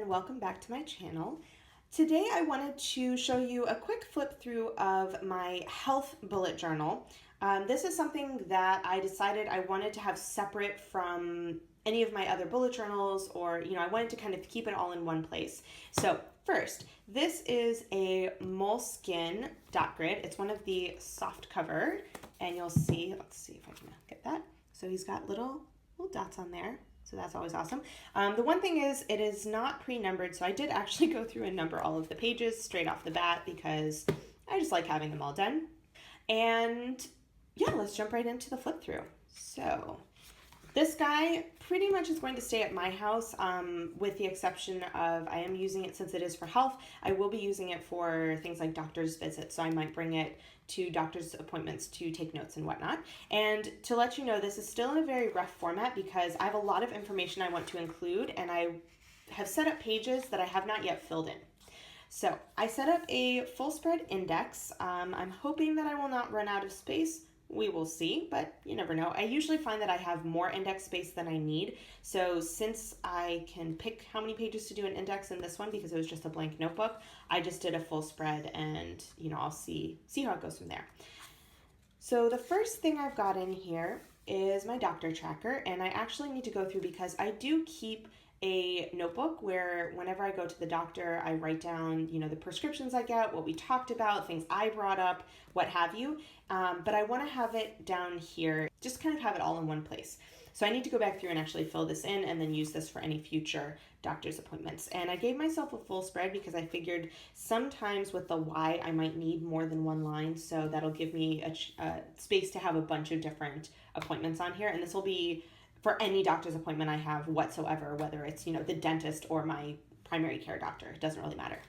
and welcome back to my channel. Today I wanted to show you a quick flip through of my health bullet journal. This is something that I decided I wanted to have separate from any of my other bullet journals, or I wanted to kind of keep it all in one place. So first, this is a Moleskine dot grid. It's one of the soft cover, and you'll see, let's see if I can get that. So he's got little dots on there. So that's always awesome. The one thing is it is not pre-numbered, so I did actually go through and number all of the pages straight off the bat because I just like having them all done. And yeah, let's jump right into the flip through. So this guy pretty much is going to stay at my house, with the exception of I am using it since it is for health. I will be using it for things like doctor's visits, so I might bring it to doctor's appointments to take notes and whatnot. And to let you know, this is still in a very rough format because I have a lot of information I want to include, and I have set up pages that I have not yet filled in. So I set up a full spread index. I'm hoping that I will not run out of space. We will see, but you never know. I usually find that I have more index space than I need. So since I can pick how many pages to do an index in this one because it was just a blank notebook, I just did a full spread, and I'll see how it goes from there. So the first thing I've got in here is my doctor tracker, and I actually need to go through because I do keep a notebook where whenever I go to the doctor, I write down, the prescriptions I get, what we talked about, things I brought up, what have you. But I want to have it down here, just kind of have it all in one place. So I need to go back through and actually fill this in and then use this for any future doctor's appointments. And I gave myself a full spread because I figured sometimes with the why I might need more than one line. So that'll give me a space to have a bunch of different appointments on here. And this will be for any doctor's appointment I have whatsoever, whether it's, the dentist or my primary care doctor. It doesn't really matter.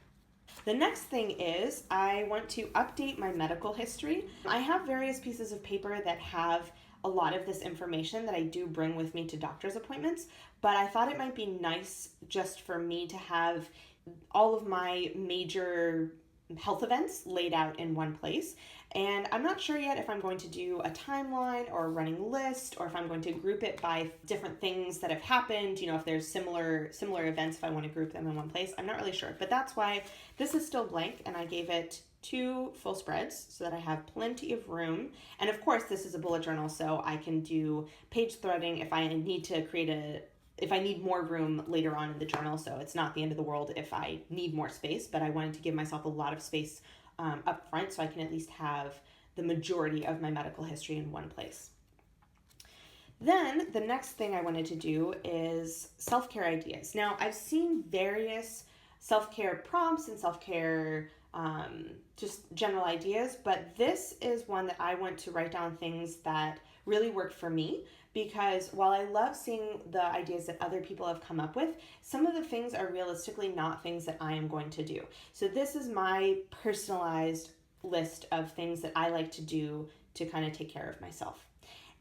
The next thing is I want to update my medical history. I have various pieces of paper that have a lot of this information that I do bring with me to doctor's appointments, but I thought it might be nice just for me to have all of my major health events laid out in one place. And I'm not sure yet if I'm going to do a timeline or a running list, or if I'm going to group it by different things that have happened, if there's similar events, if I want to group them in one place. I'm not really sure, but that's why this is still blank, and I gave it 2 full spreads so that I have plenty of room. And of course, this is a bullet journal, so I can do page threading if I need to if I need more room later on in the journal. So it's not the end of the world if I need more space, but I wanted to give myself a lot of space up front so I can at least have the majority of my medical history in one place. Then the next thing I wanted to do is self-care ideas. Now, I've seen various self-care prompts and self-care just general ideas, but this is one that I want to write down things that really worked for me, because while I love seeing the ideas that other people have come up with, some of the things are realistically not things that I am going to do. So this is my personalized list of things that I like to do to kind of take care of myself.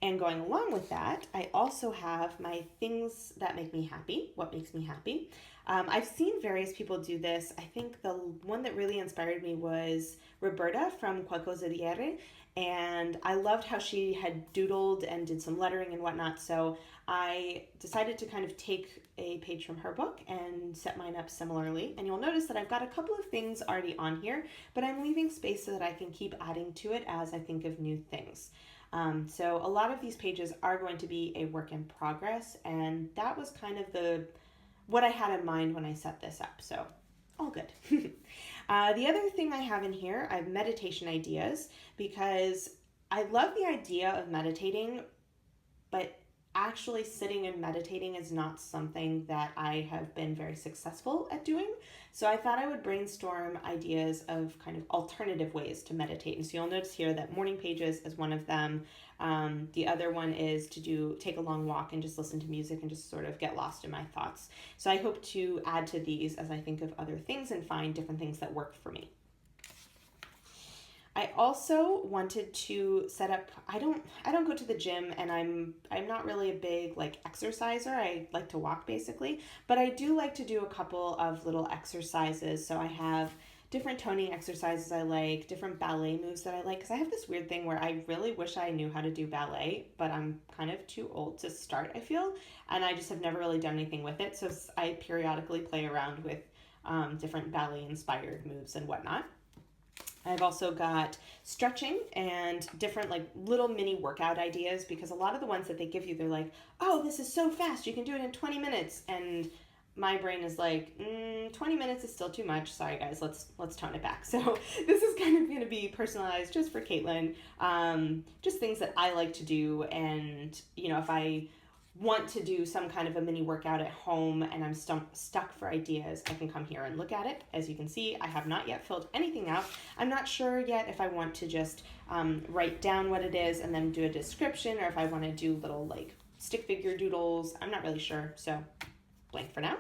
And going along with that, I also have my things that make me happy, what makes me happy. I've seen various people do this. I think the one that really inspired me was Roberta from Qualcosa di Erre, and I loved how she had doodled and did some lettering and whatnot, so I decided to kind of take a page from her book and set mine up similarly. And you'll notice that I've got a couple of things already on here, but I'm leaving space so that I can keep adding to it as I think of new things. So a lot of these pages are going to be a work in progress, and that was kind of what I had in mind when I set this up, so all good. The other thing I have in here, I have meditation ideas, because I love the idea of meditating, but actually sitting and meditating is not something that I have been very successful at doing. So I thought I would brainstorm ideas of kind of alternative ways to meditate. And so you'll notice here that morning pages is one of them. The other one is to take a long walk and just listen to music and just sort of get lost in my thoughts. So I hope to add to these as I think of other things and find different things that work for me. I also wanted to set up, I don't go to the gym, and I'm not really a big exerciser. I like to walk basically, but I do like to do a couple of little exercises. So I have different toning exercises I like, different ballet moves that I like. Because I have this weird thing where I really wish I knew how to do ballet, but I'm kind of too old to start, I feel. And I just have never really done anything with it. So I periodically play around with different ballet-inspired moves and whatnot. I've also got stretching and different like little mini workout ideas, because a lot of the ones that they give you, they're like, oh, this is so fast, you can do it in 20 minutes. And my brain is like, 20 minutes is still too much. Sorry guys, let's tone it back. So this is kind of going to be personalized just for Caitlin, just things that I like to do. And if I want to do some kind of a mini workout at home and I'm stuck for ideas, I can come here and look at it. As you can see, I have not yet filled anything out. I'm not sure yet if I want to just write down what it is and then do a description, or if I want to do little like stick figure doodles. I'm not really sure, so blank for now.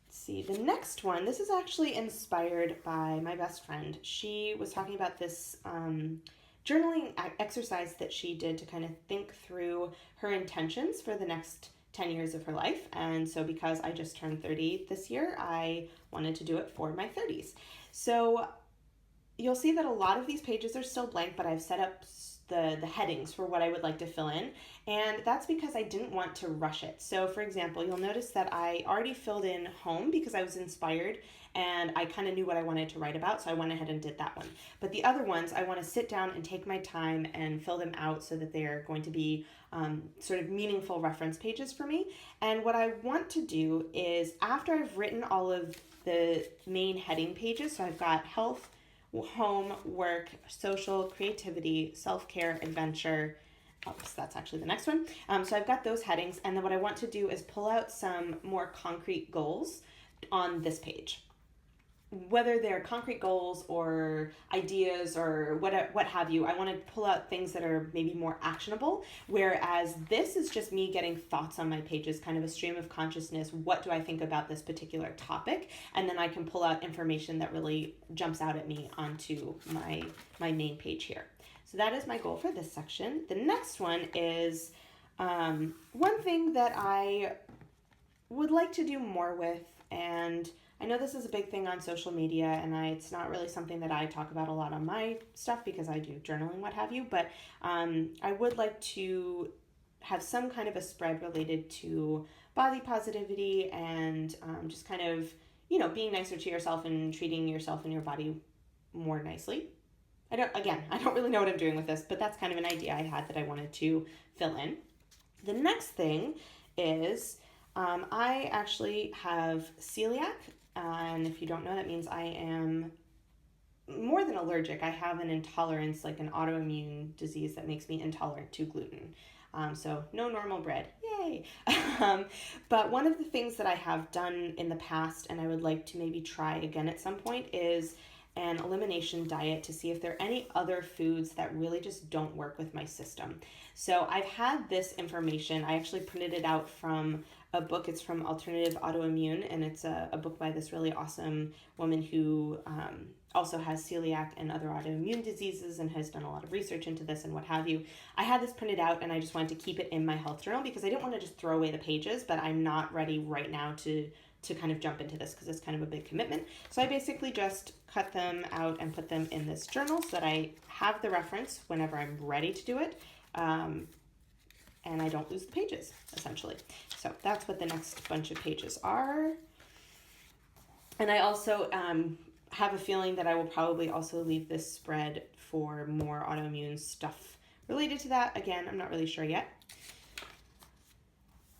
Let's see, the next one, this is actually inspired by my best friend. She was talking about this journaling exercise that she did to kind of think through her intentions for the next 10 years of her life. And so because I just turned 30 this year, I wanted to do it for my 30s. So you'll see that a lot of these pages are still blank, but I've set up the headings for what I would like to fill in. And that's because I didn't want to rush it. So for example, you'll notice that I already filled in home because I was inspired and I kind of knew what I wanted to write about, so I went ahead and did that one. But the other ones, I want to sit down and take my time and fill them out so that they're going to be sort of meaningful reference pages for me. And what I want to do is, after I've written all of the main heading pages, so I've got health, home, work, social, creativity, self-care, adventure. Oops, that's actually the next one. So I've got those headings, and then what I want to do is pull out some more concrete goals on this page. Whether they're concrete goals or ideas or what have you, I want to pull out things that are maybe more actionable, whereas this is just me getting thoughts on my pages, kind of a stream of consciousness. What do I think about this particular topic? And then I can pull out information that really jumps out at me onto my main page here. So that is my goal for this section. The next one is one thing that I would like to do more with, and I know this is a big thing on social media, and it's not really something that I talk about a lot on my stuff because I do journaling, what have you, but I would like to have some kind of a spread related to body positivity and just kind of, being nicer to yourself and treating yourself and your body more nicely. I don't really know what I'm doing with this, but that's kind of an idea I had that I wanted to fill in. The next thing is I actually have celiac. And if you don't know, that means I am more than allergic. I have an intolerance, like an autoimmune disease that makes me intolerant to gluten. So no normal bread, yay! But one of the things that I have done in the past, and I would like to maybe try again at some point, is an elimination diet to see if there are any other foods that really just don't work with my system. So I've had this information. I actually printed it out from a book. It's from Alternative Autoimmune, and it's a book by this really awesome woman who also has celiac and other autoimmune diseases and has done a lot of research into this and what have you. I had this printed out, and I just wanted to keep it in my health journal because I didn't want to just throw away the pages, but I'm not ready right now to kind of jump into this because it's kind of a big commitment. So I basically just cut them out and put them in this journal so that I have the reference whenever I'm ready to do it. And I don't lose the pages, essentially. So that's what the next bunch of pages are. And I also have a feeling that I will probably also leave this spread for more autoimmune stuff related to that. Again, I'm not really sure yet.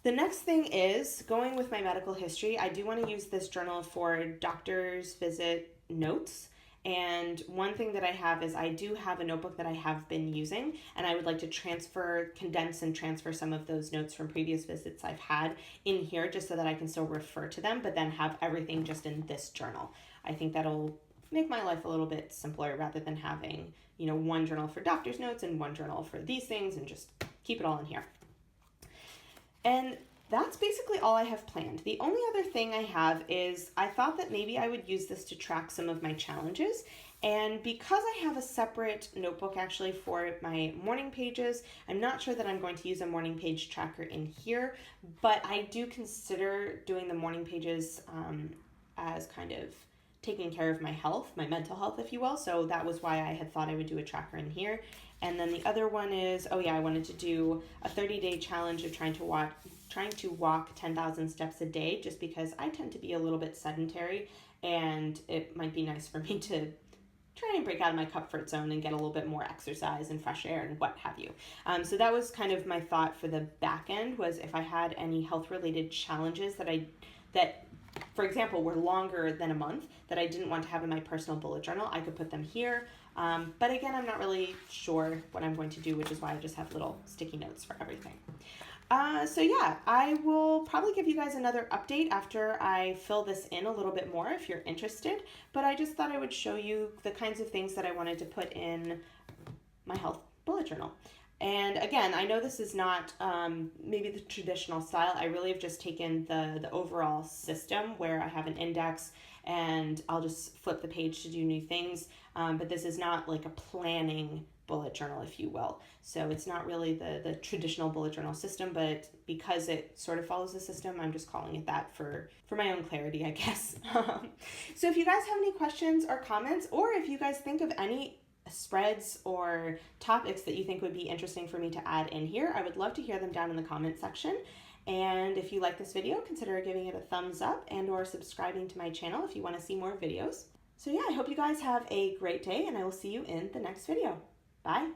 The next thing is going with my medical history. I do want to use this journal for doctor's visit notes. And one thing that I have is I do have a notebook that I have been using, and I would like to condense and transfer some of those notes from previous visits I've had in here just so that I can still refer to them, but then have everything just in this journal. I think that'll make my life a little bit simpler rather than having, one journal for doctor's notes and one journal for these things, and just keep it all in here. And that's basically all I have planned. The only other thing I have is I thought that maybe I would use this to track some of my challenges. And because I have a separate notebook actually for my morning pages, I'm not sure that I'm going to use a morning page tracker in here, but I do consider doing the morning pages as kind of taking care of my health, my mental health, if you will. So that was why I had thought I would do a tracker in here. And then the other one is, oh yeah, I wanted to do a 30-day challenge of trying to walk 10,000 steps a day, just because I tend to be a little bit sedentary, and it might be nice for me to try and break out of my comfort zone and get a little bit more exercise and fresh air and what have you. So that was kind of my thought for the back end, was if I had any health related challenges that for example were longer than a month that I didn't want to have in my personal bullet journal, I could put them here. But again, I'm not really sure what I'm going to do, which is why I just have little sticky notes for everything. So yeah, I will probably give you guys another update after I fill this in a little bit more if you're interested, but I just thought I would show you the kinds of things that I wanted to put in my health bullet journal. And again, I know this is not maybe the traditional style. I really have just taken the overall system where I have an index and I'll just flip the page to do new things, but this is not like a planning bullet journal, if you will. So it's not really the traditional bullet journal system, but because it sort of follows the system, I'm just calling it that for my own clarity, I guess. So if you guys have any questions or comments, or if you guys think of any spreads or topics that you think would be interesting for me to add in here, I would love to hear them down in the comment section. And if you like this video, consider giving it a thumbs up and or subscribing to my channel if you want to see more videos. So yeah, I hope you guys have a great day, and I will see you in the next video. Bye.